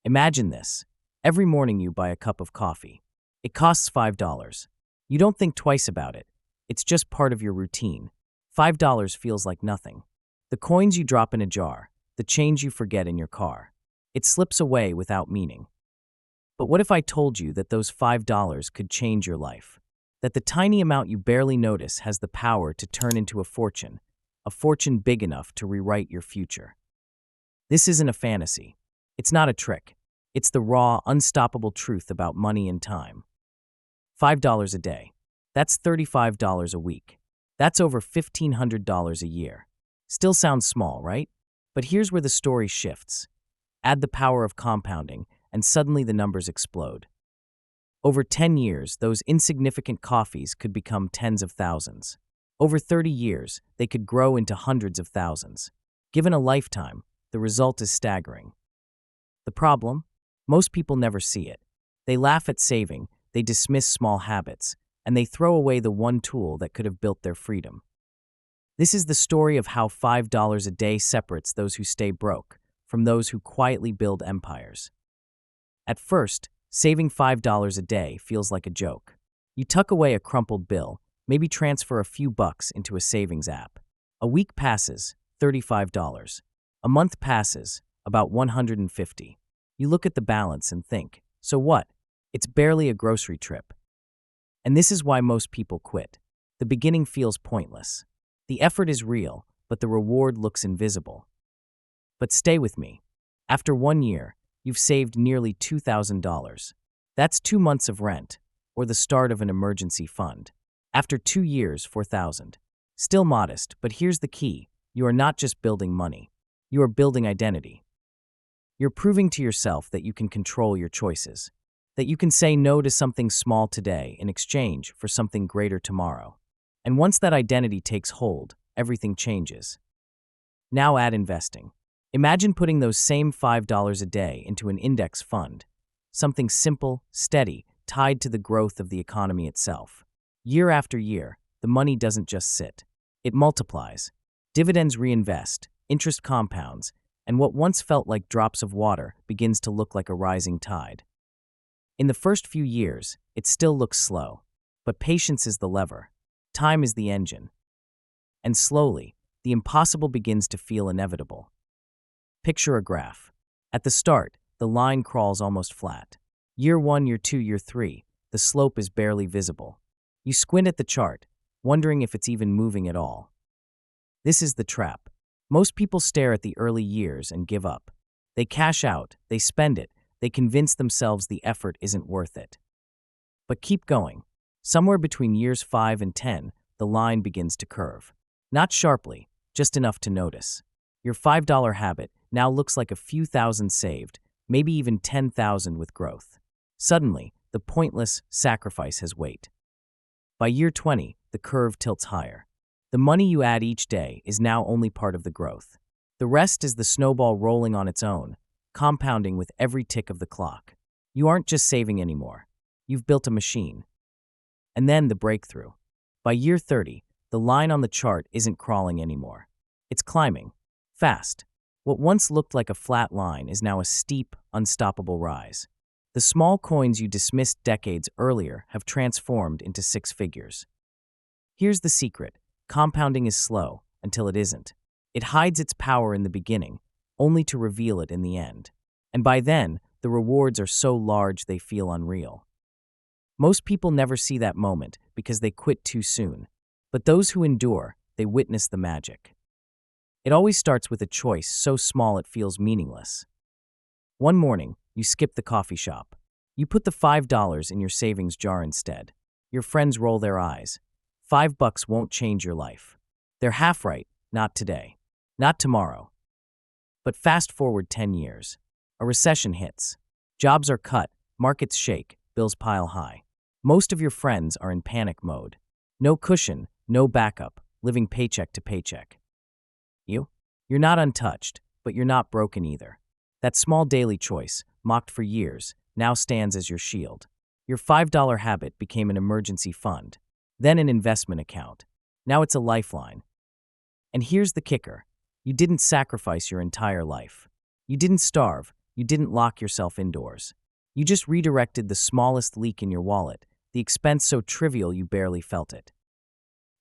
Imagine this. Every morning you buy a cup of coffee. It costs $5. You don't think twice about it. It's just part of your routine. $5 feels like nothing. The coins you drop in a jar, the change you forget in your car. It slips away without meaning. But what if I told you that those $5 could change your life? That the tiny amount you barely notice has the power to turn into a fortune big enough to rewrite your future. This isn't a fantasy. It's not a trick. It's the raw, unstoppable truth about money and time. $5 a day. That's $35 a week. That's over $1,500 a year. Still sounds small, right? But here's where the story shifts. Add the power of compounding, and suddenly the numbers explode. Over 10 years, those insignificant coffees could become tens of thousands. Over 30 years, they could grow into hundreds of thousands. Given a lifetime, the result is staggering. The problem? Most people never see it. They laugh at saving, they dismiss small habits, and they throw away the one tool that could have built their freedom. This is the story of how $5 a day separates those who stay broke from those who quietly build empires. At first, saving $5 a day feels like a joke. You tuck away a crumpled bill, maybe transfer a few bucks into a savings app. A week passes, $35. A month passes, about $150. You look at the balance and think, so what? It's barely a grocery trip. And this is why most people quit. The beginning feels pointless. The effort is real, but the reward looks invisible. But stay with me. After 1 year, you've saved nearly $2,000. That's 2 months of rent, or the start of an emergency fund. After 2 years, $4,000. Still modest, but here's the key. You are not just building money. You are building identity. You're proving to yourself that you can control your choices, that you can say no to something small today in exchange for something greater tomorrow. And once that identity takes hold, everything changes. Now add investing. Imagine putting those same $5 a day into an index fund, something simple, steady, tied to the growth of the economy itself. Year after year, the money doesn't just sit. It multiplies. Dividends reinvest, interest compounds, and what once felt like drops of water begins to look like a rising tide. In the first few years, it still looks slow, but patience is the lever. Time is the engine. And slowly, the impossible begins to feel inevitable. Picture a graph. At the start, the line crawls almost flat. Year 1, year 2, year 3, the slope is barely visible. You squint at the chart, wondering if it's even moving at all. This is the trap. Most people stare at the early years and give up. They cash out, they spend it, they convince themselves the effort isn't worth it. But keep going. Somewhere between years 5 and 10, the line begins to curve. Not sharply, just enough to notice. Your $5 habit now looks like a few thousand saved, maybe even 10,000 with growth. Suddenly, the pointless sacrifice has weight. By year 20, the curve tilts higher. The money you add each day is now only part of the growth. The rest is the snowball rolling on its own, compounding with every tick of the clock. You aren't just saving anymore. You've built a machine. And then the breakthrough. By year 30, the line on the chart isn't crawling anymore. It's climbing. Fast. What once looked like a flat line is now a steep, unstoppable rise. The small coins you dismissed decades earlier have transformed into 6 figures. Here's the secret. Compounding is slow until it isn't. It hides its power in the beginning, only to reveal it in the end. And by then, the rewards are so large they feel unreal. Most people never see that moment because they quit too soon. But those who endure, they witness the magic. It always starts with a choice so small it feels meaningless. One morning, you skip the coffee shop. You put the $5 in your savings jar instead. Your friends roll their eyes. $5 won't change your life. They're half right, not today, not tomorrow. But fast forward 10 years. A recession hits. Jobs are cut, markets shake, bills pile high. Most of your friends are in panic mode. No cushion, no backup, living paycheck to paycheck. You're not untouched, but you're not broken either. That small daily choice, mocked for years, now stands as your shield. Your $5 habit became an emergency fund, then an investment account. Now it's a lifeline. And here's the kicker. You didn't sacrifice your entire life. You didn't starve, You didn't lock yourself indoors. You just redirected the smallest leak in your wallet, the expense so trivial you barely felt it.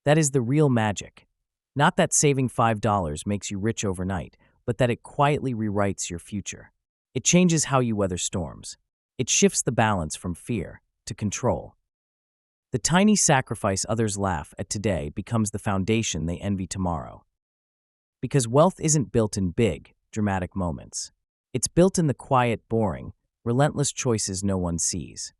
That is the real magic. Not that saving $5 makes you rich overnight, but that it quietly rewrites your future. It changes how you weather storms. It shifts the balance from fear to control. The tiny sacrifice others laugh at today becomes the foundation they envy tomorrow. Because wealth isn't built in big, dramatic moments. It's built in the quiet, boring, relentless choices no one sees.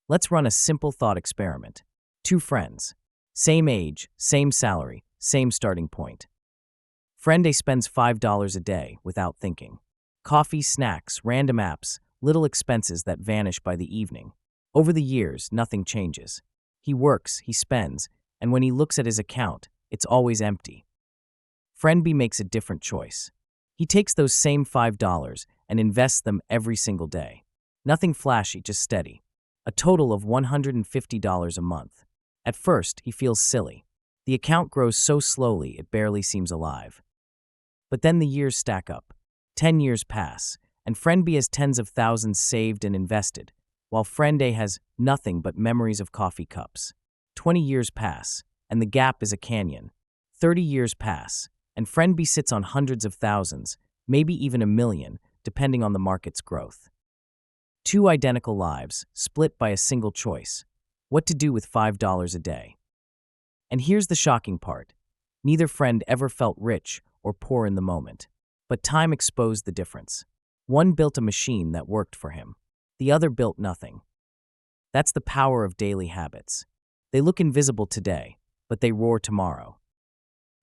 Let's run a simple thought experiment. Two friends. Same age, same salary, same starting point. Friend A spends $5 a day without thinking. Coffee, snacks, random apps, little expenses that vanish by the evening. Over the years, nothing changes. He works, he spends, and when he looks at his account, it's always empty. Friend B makes a different choice. He takes those same $5 and invests them every single day. Nothing flashy, just steady. A total of $150 a month. At first, he feels silly. The account grows so slowly it barely seems alive. But then the years stack up. 10 years pass, and Friend B has tens of thousands saved and invested, while Friend A has nothing but memories of coffee cups. 20 years pass, and the gap is a canyon. 30 years pass, and Friend B sits on hundreds of thousands, maybe even a million, depending on the market's growth. Two identical lives, split by a single choice. What to do with $5 a day. And here's the shocking part. Neither friend ever felt rich or poor in the moment. But time exposed the difference. One built a machine that worked for him. The other built nothing. That's the power of daily habits. They look invisible today, but they roar tomorrow.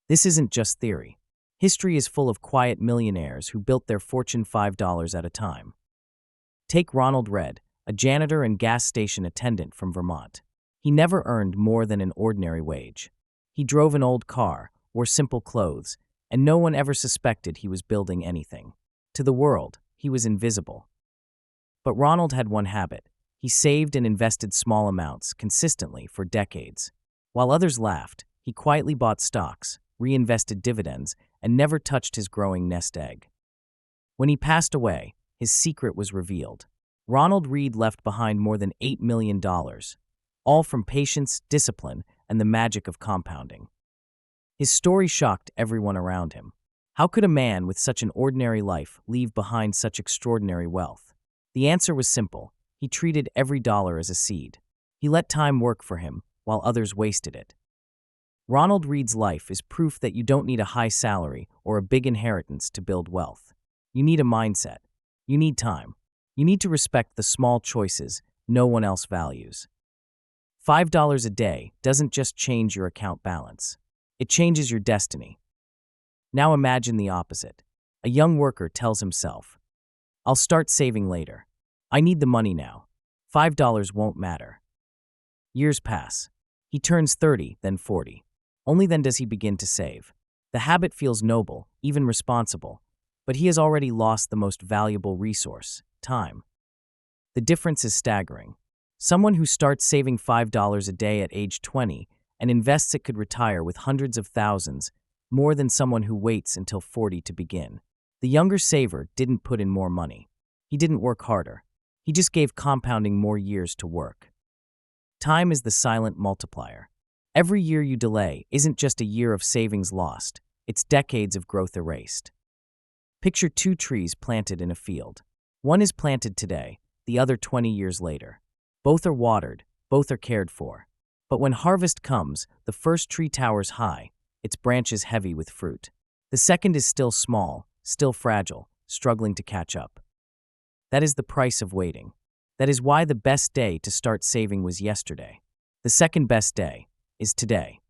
This isn't just theory. History is full of quiet millionaires who built their fortune $5 at a time. Take Ronald Read, a janitor and gas station attendant from Vermont. He never earned more than an ordinary wage. He drove an old car, wore simple clothes, and no one ever suspected he was building anything. To the world, he was invisible. But Ronald had one habit. He saved and invested small amounts consistently for decades. While others laughed, he quietly bought stocks, reinvested dividends, and never touched his growing nest egg. When he passed away, his secret was revealed. Ronald Read left behind more than $8 million, all from patience, discipline, and the magic of compounding. His story shocked everyone around him. How could a man with such an ordinary life leave behind such extraordinary wealth? The answer was simple. He treated every dollar as a seed. He let time work for him, while others wasted it. Ronald Read's life is proof that you don't need a high salary or a big inheritance to build wealth. You need a mindset. You need time. You need to respect the small choices no one else values. $5 a day doesn't just change your account balance. It changes your destiny. Now imagine the opposite. A young worker tells himself, "I'll start saving later. I need the money now. $5 won't matter." Years pass. He turns 30, then 40. Only then does he begin to save. The habit feels noble, even responsible, but he has already lost the most valuable resource, time. The difference is staggering. Someone who starts saving $5 a day at age 20 and invests it could retire with hundreds of thousands, more than someone who waits until 40 to begin. The younger saver didn't put in more money. He didn't work harder. He just gave compounding more years to work. Time is the silent multiplier. Every year you delay isn't just a year of savings lost, it's decades of growth erased. Picture two trees planted in a field. One is planted today, the other 20 years later. Both are watered, both are cared for. But when harvest comes, the first tree towers high, its branches heavy with fruit. The second is still small, still fragile, struggling to catch up. That is the price of waiting. That is why the best day to start saving was yesterday. The second best day is today.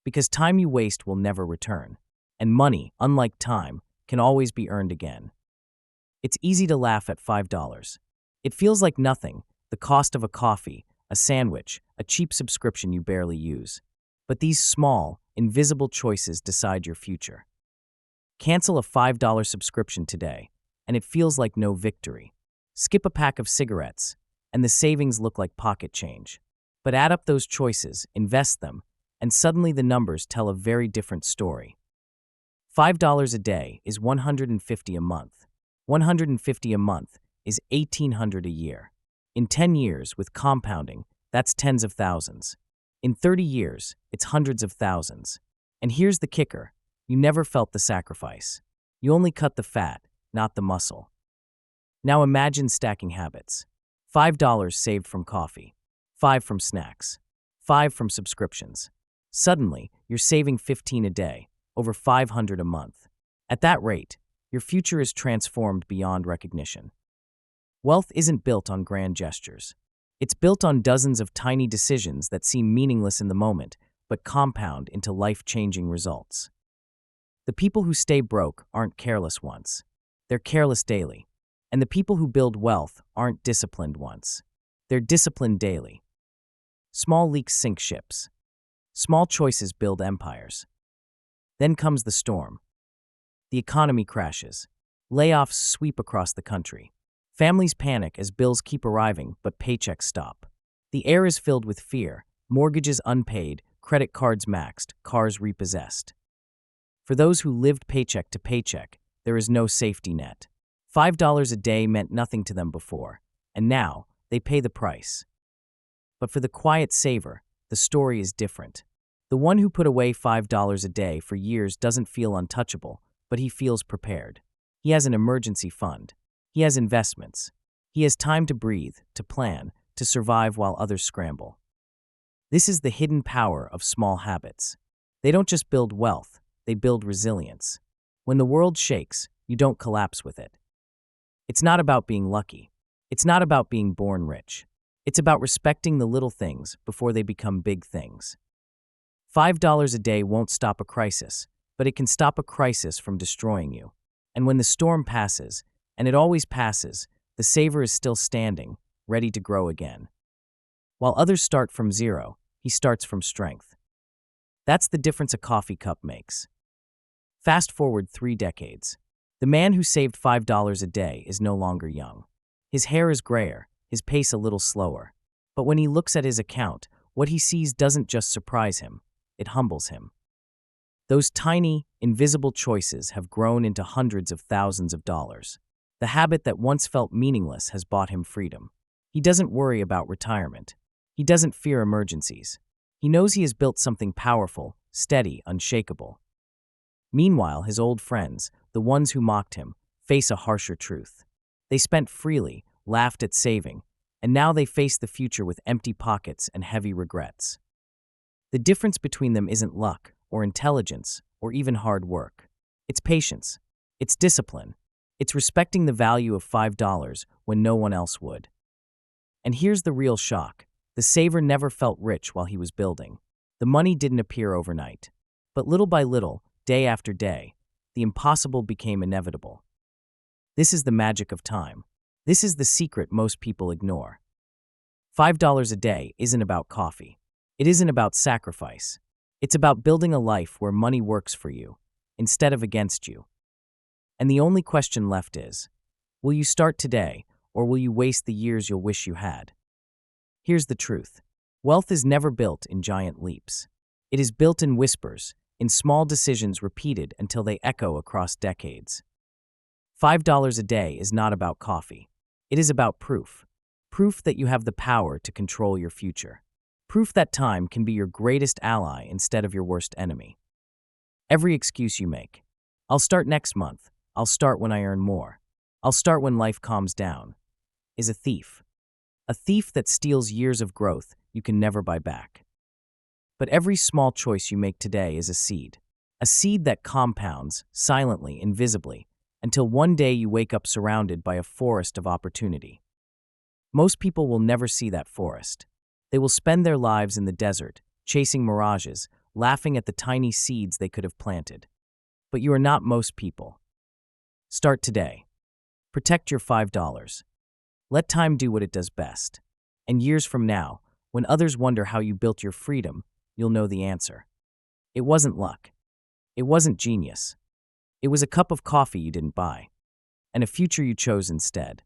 Because time you waste will never return. And money, unlike time, can always be earned again. It's easy to laugh at $5. It feels like nothing, the cost of a coffee, a sandwich, a cheap subscription you barely use. But these small, invisible choices decide your future. Cancel a $5 subscription today, and it feels like no victory. Skip a pack of cigarettes, and the savings look like pocket change. But add up those choices, invest them, and suddenly the numbers tell a very different story. $5 a day is $150 a month. $150 a month is $1,800 a year. In 10 years, with compounding, that's tens of thousands. In 30 years, it's hundreds of thousands. And here's the kicker. You never felt the sacrifice. You only cut the fat, not the muscle. Now imagine stacking habits. $5 saved from coffee, $5 from snacks, $5 from subscriptions. Suddenly, you're saving $15 a day, over $500 a month. At that rate, your future is transformed beyond recognition. Wealth isn't built on grand gestures. It's built on dozens of tiny decisions that seem meaningless in the moment, but compound into life-changing results. The people who stay broke aren't careless ones. They're careless daily. And the people who build wealth aren't disciplined ones. They're disciplined daily. Small leaks sink ships. Small choices build empires. Then comes the storm. The economy crashes. Layoffs sweep across the country. Families panic as bills keep arriving, but paychecks stop. The air is filled with fear, mortgages unpaid, credit cards maxed, cars repossessed. For those who lived paycheck to paycheck, there is no safety net. $5 a day meant nothing to them before, and now they pay the price. But for the quiet saver, the story is different. The one who put away $5 a day for years doesn't feel untouchable, but he feels prepared. He has an emergency fund. He has investments. He has time to breathe, to plan, to survive while others scramble. This is the hidden power of small habits. They don't just build wealth, they build resilience. When the world shakes, you don't collapse with it. It's not about being lucky. It's not about being born rich. It's about respecting the little things before they become big things. $5 a day won't stop a crisis, but it can stop a crisis from destroying you. And when the storm passes, and it always passes, the saver is still standing, ready to grow again. While others start from zero, he starts from strength. That's the difference a coffee cup makes. Fast forward 3 decades. The man who saved $5 a day is no longer young. His hair is grayer, his pace a little slower. But when he looks at his account, what he sees doesn't just surprise him, it humbles him. Those tiny, invisible choices have grown into hundreds of thousands of dollars. The habit that once felt meaningless has bought him freedom. He doesn't worry about retirement. He doesn't fear emergencies. He knows he has built something powerful, steady, unshakable. Meanwhile, his old friends, the ones who mocked him, face a harsher truth. They spent freely, laughed at saving, and now they face the future with empty pockets and heavy regrets. The difference between them isn't luck, or intelligence, or even hard work. It's patience. It's discipline. It's respecting the value of $5 when no one else would. And here's the real shock. The saver never felt rich while he was building. The money didn't appear overnight. But little by little, day after day, the impossible became inevitable. This is the magic of time. This is the secret most people ignore. $5 a day isn't about coffee. It isn't about sacrifice. It's about building a life where money works for you, instead of against you. And the only question left is, will you start today, or will you waste the years you'll wish you had? Here's the truth. Wealth is never built in giant leaps. It is built in whispers, in small decisions repeated until they echo across decades. $5 a day is not about coffee. It is about proof. Proof that you have the power to control your future. Proof that time can be your greatest ally instead of your worst enemy. Every excuse you make. I'll start next month. I'll start when I earn more. I'll start when life calms down. Is a thief. A thief that steals years of growth you can never buy back. But every small choice you make today is a seed that compounds, silently, invisibly, until one day you wake up surrounded by a forest of opportunity. Most people will never see that forest. They will spend their lives in the desert, chasing mirages, laughing at the tiny seeds they could have planted. But you are not most people. Start today. Protect your $5. Let time do what it does best. And years from now, when others wonder how you built your freedom, you'll know the answer. It wasn't luck. It wasn't genius. It was a cup of coffee you didn't buy, and a future you chose instead.